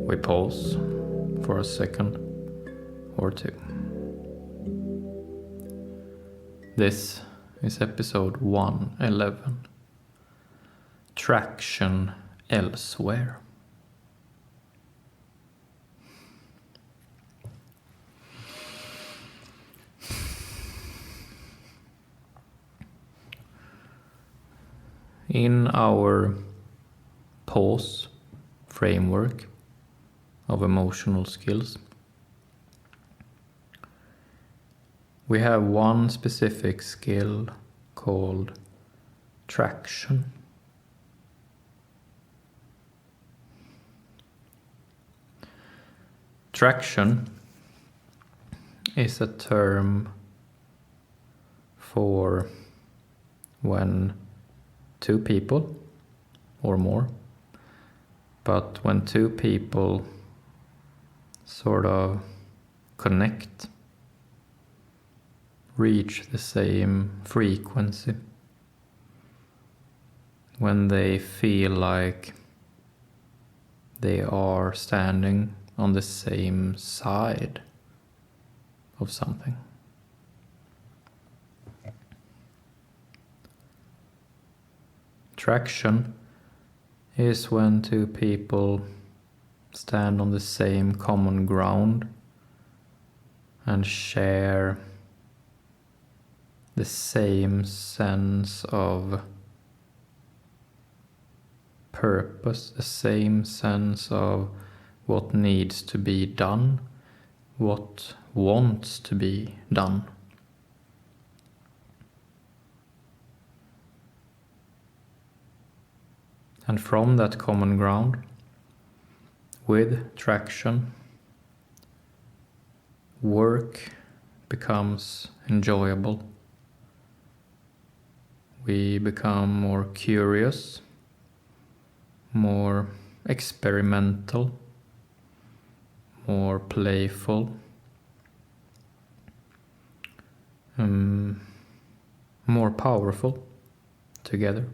we pause for a second or two. This is episode 111, Traction Elsewhere. In our pause framework of emotional skills, we have one specific skill called traction. Traction is a term for when two people or more, but when two people sort of connect, reach the same frequency, when they feel like they are standing on the same side of something. Traction is when two people stand on the same common ground and share the same sense of purpose, the same sense of what needs to be done, what wants to be done. And from that common ground, with traction, work becomes enjoyable. We become more curious, more experimental, more playful, more powerful together.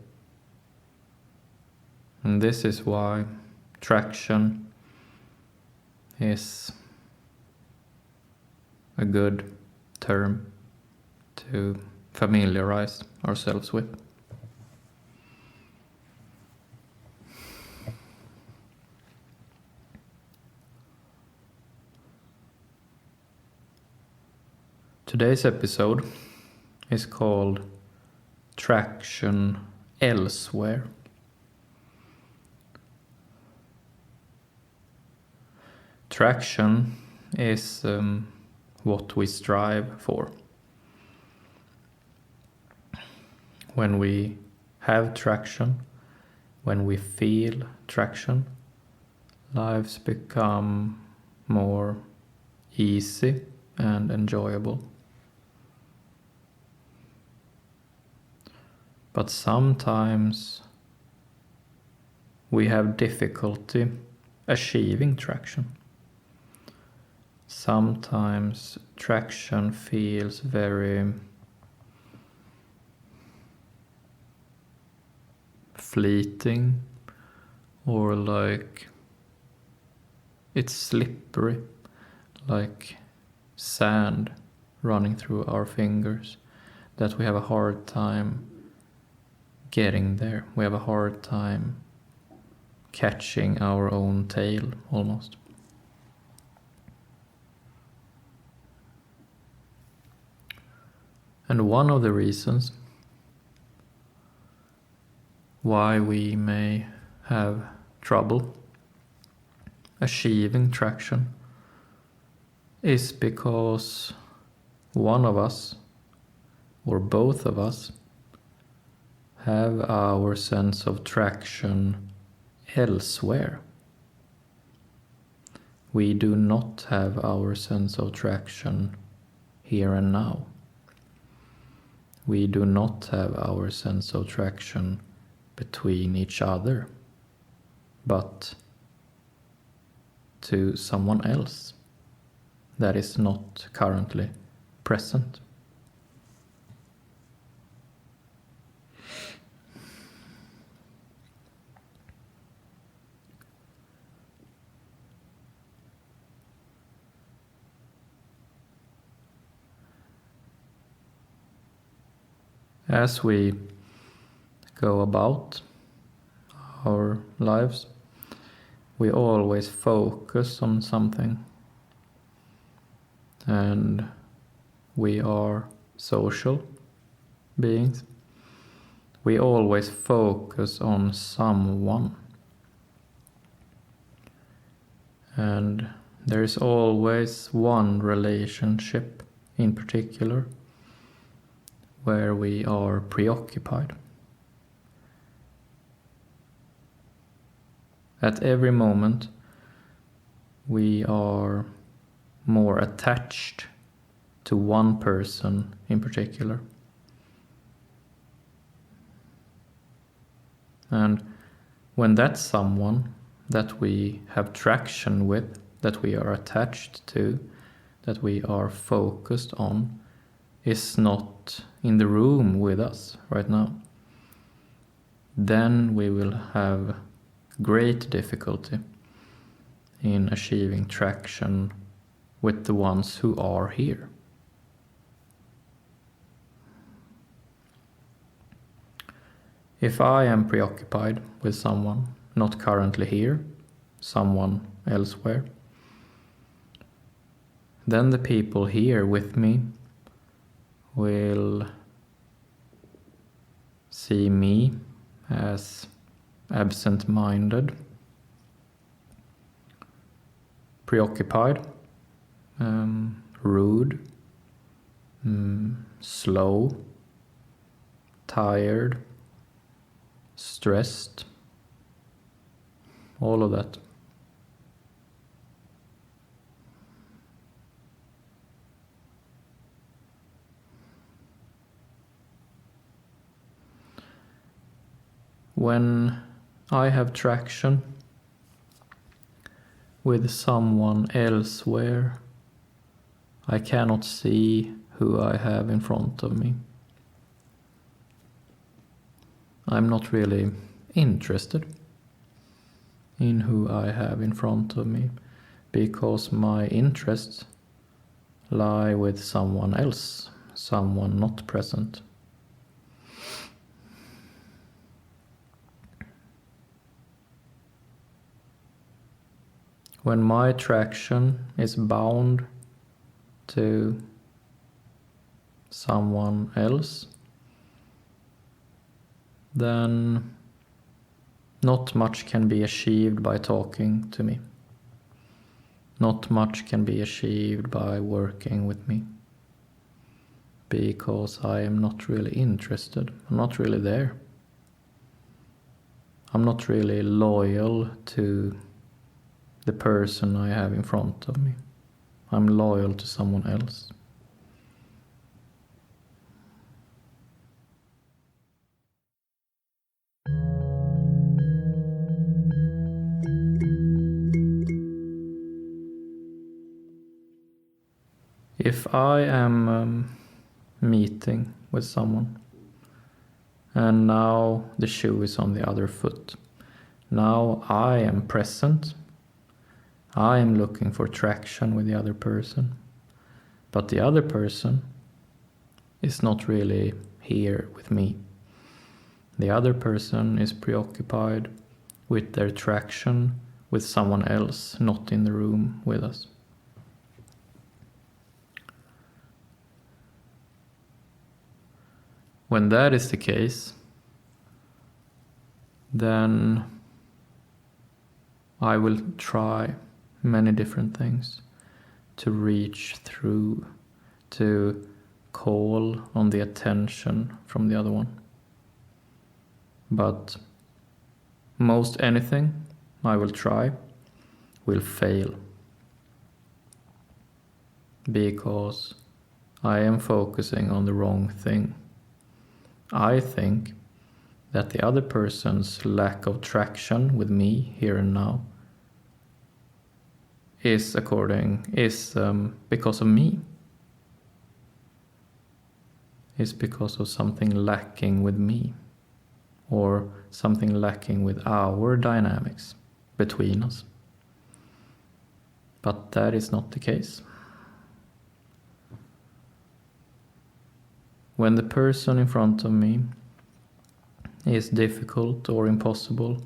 And this is why traction is a good term to familiarize ourselves with. Today's episode is called Traction Elsewhere. Traction is what we strive for. When we have traction, when we feel traction, lives become more easy and enjoyable. But sometimes we have difficulty achieving traction. Sometimes traction feels very fleeting, or like it's slippery, like sand running through our fingers, that we have a hard time getting there. We have a hard time catching our own tail, almost. And one of the reasons why we may have trouble achieving traction is because one of us, or both of us, have our sense of traction elsewhere. We do not have our sense of traction here and now. We do not have our sense of traction between each other, but to someone else that is not currently present. as we go about our lives, we always focus on something, and we are social beings. We always focus on someone, and there is always one relationship in particular where we are preoccupied. At every moment, we are more attached to one person in particular. And when that someone that we have traction with, that we are attached to, that we are focused on, is not in the room with us right now, then we will have great difficulty in achieving traction with the ones who are here. If I am preoccupied with someone not currently here, someone elsewhere, then the people here with me will see me as absent-minded, preoccupied, rude, slow, tired, stressed, all of that. When I have traction with someone elsewhere, I cannot see who I have in front of me. I'm not really interested in who I have in front of me, because my interests lie with someone else, someone not present. When my attraction is bound to someone else, then not much can be achieved by talking to me. Not much can be achieved by working with me, because I am not really interested. I'm not really there. I'm not really loyal to the person I have in front of me. I'm loyal to someone else. If I am meeting with someone, and now the shoe is on the other foot, now I am present, I am looking for traction with the other person, but the other person is not really here with me. The other person is preoccupied with their traction with someone else not in the room with us. When that is the case, then I will try many different things to reach through, to call on the attention from the other one. But most anything I will try will fail, because I am focusing on the wrong thing. I think that the other person's lack of traction with me here and now is because of me. Is because of something lacking with me, or something lacking with our dynamics between us. But that is not the case. When the person in front of me is difficult or impossible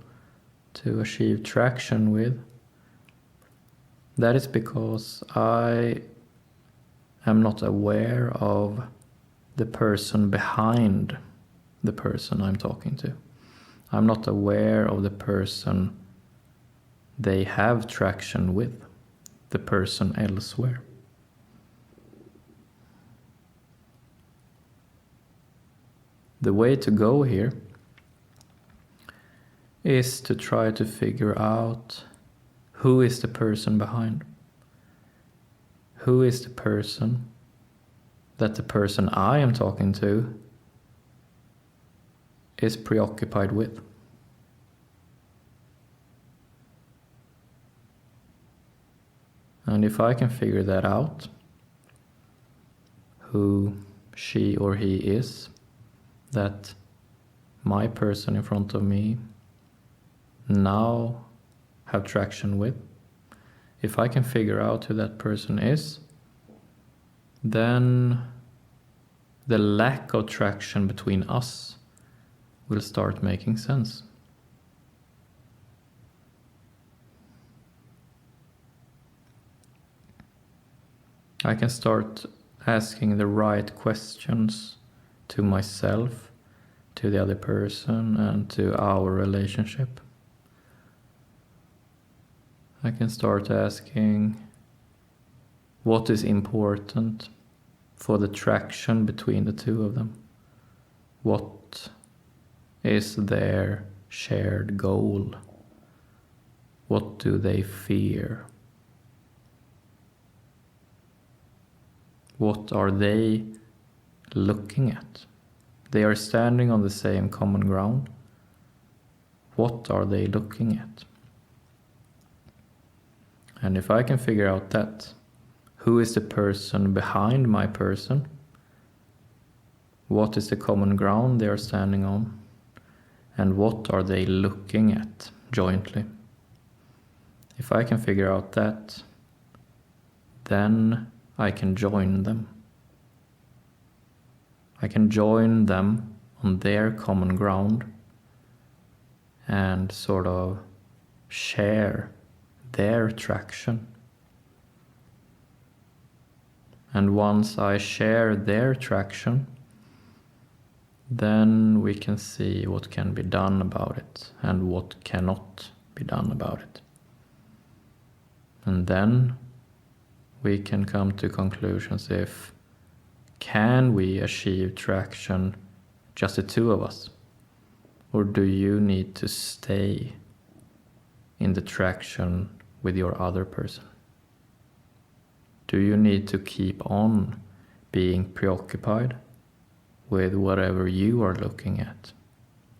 to achieve traction with, that is because I am not aware of the person behind the person I'm talking to. I'm not aware of the person they have traction with, the person elsewhere. The way to go here is to try to figure out who is the person behind. Who is the person that the person I am talking to is preoccupied with? And if I can figure that out, who she or he is, that my person in front of me now have traction with, if I can figure out who that person is, then the lack of traction between us will start making sense. I can start asking the right questions to myself, to the other person, and to our relationship. I can start asking what is important for the traction between the two of them. What is their shared goal? What do they fear? What are they looking at? They are standing on the same common ground. What are they looking at? And if I can figure out that, who is the person behind my person? What is the common ground they are standing on? And what are they looking at jointly? If I can figure out that, then I can join them. I can join them on their common ground and sort of share their traction. And once I share their traction, then we can see what can be done about it and what cannot be done about it. And then we can come to conclusions if can we achieve traction just the two of us, or do you need to stay in the traction with your other person? Do you need to keep on being preoccupied with whatever you are looking at?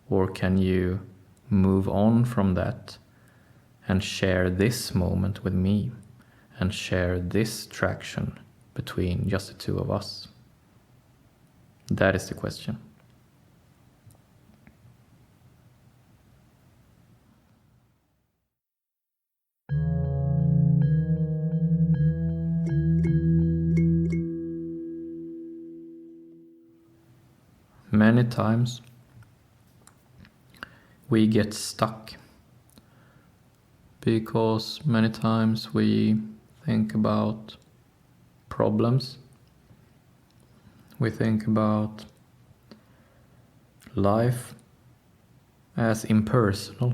Or can you move on from that and share this moment with me and share this traction between just the two of us? That is the question. Many times we get stuck because many times we think about problems. We think about life as impersonal.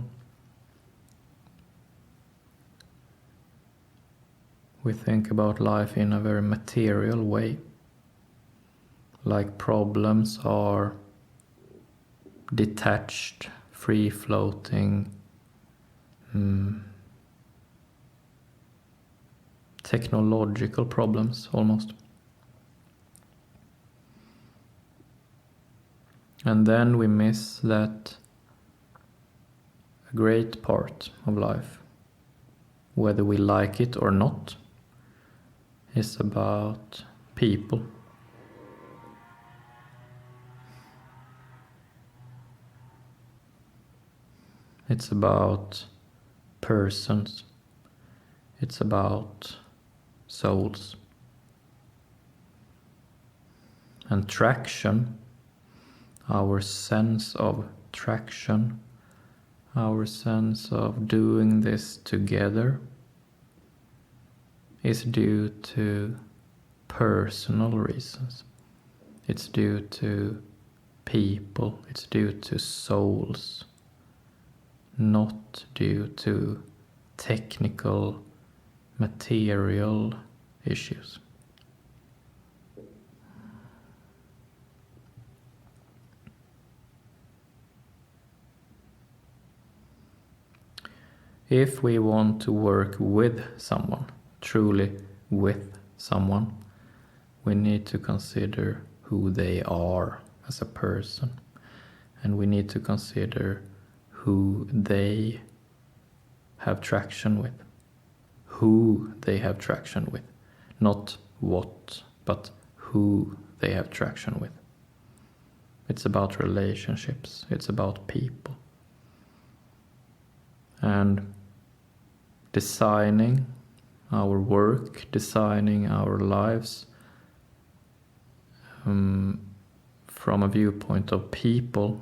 We think about life in a very material way, like problems are detached, free-floating, technological problems almost. And then we miss that a great part of life, whether we like it or not, is about people. It's about persons. It's about souls. And traction, our sense of traction, our sense of doing this together, is due to personal reasons. It's due to people, it's due to souls, not due to technical, material issues. If we want to work with someone, truly with someone, we need to consider who they are as a person. And we need to consider who they have traction with. Who they have traction with. Not what, but who they have traction with. It's about relationships. It's about people. And designing our work, designing our lives from a viewpoint of people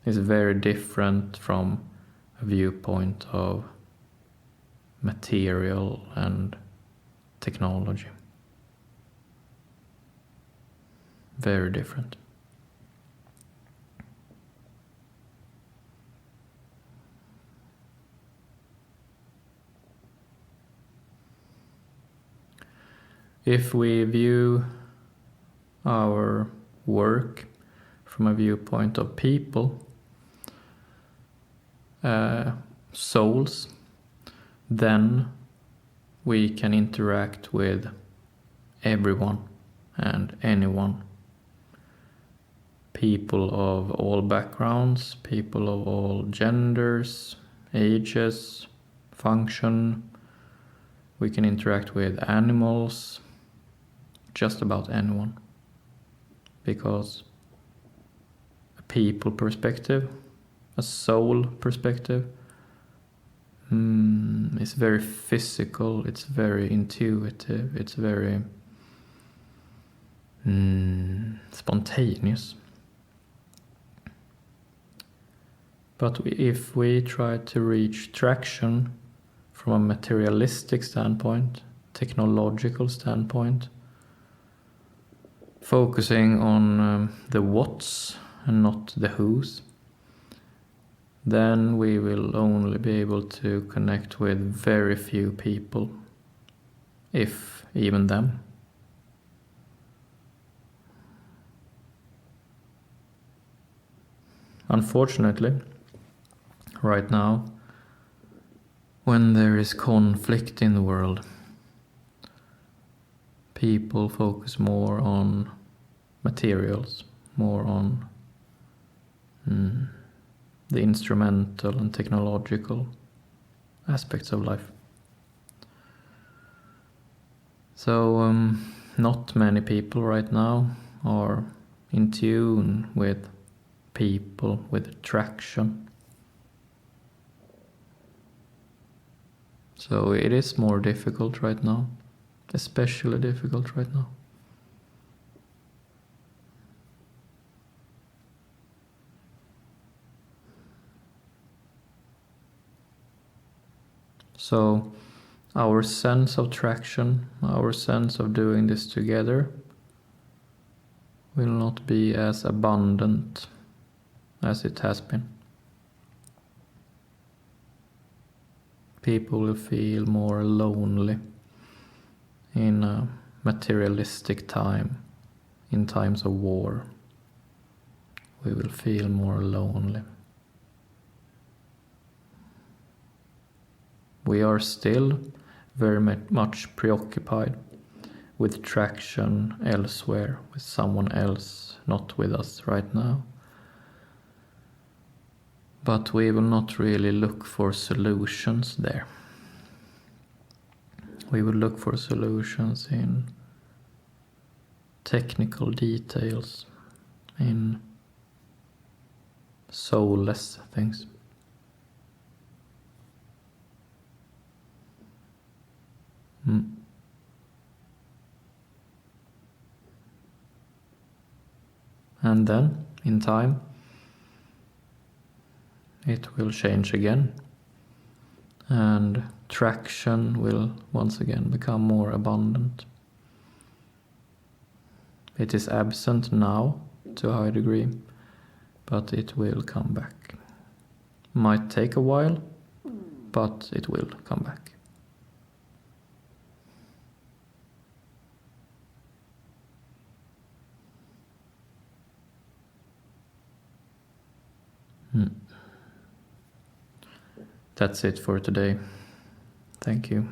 is very different from a viewpoint of material and technology. Very different. If we view our work from a viewpoint of people, souls, then we can interact with everyone and anyone. People of all backgrounds, people of all genders, ages, function. We can interact with animals, just about anyone. Because a people perspective, a soul perspective, is very physical, it's very intuitive, it's very spontaneous. But if we try to reach traction from a materialistic standpoint, technological standpoint, focusing on the whats and not the whos, then we will only be able to connect with very few people, if even them. Unfortunately, right now, when there is conflict in the world, people focus more on materials, more on the instrumental and technological aspects of life. So not many people right now are in tune with people, with traction. So it is more difficult right now, especially difficult right now. So our sense of traction, our sense of doing this together will not be as abundant as it has been. People will feel more lonely in a materialistic time, in times of war. We will feel more lonely. We are still very much preoccupied with traction elsewhere, with someone else, not with us right now. But we will not really look for solutions there. We will look for solutions in technical details, in soulless things. And then, in time, it will change again. And traction will once again become more abundant. It is absent now to a high degree, but it will come back. Might take a while, but it will come back. That's it for today. Thank you.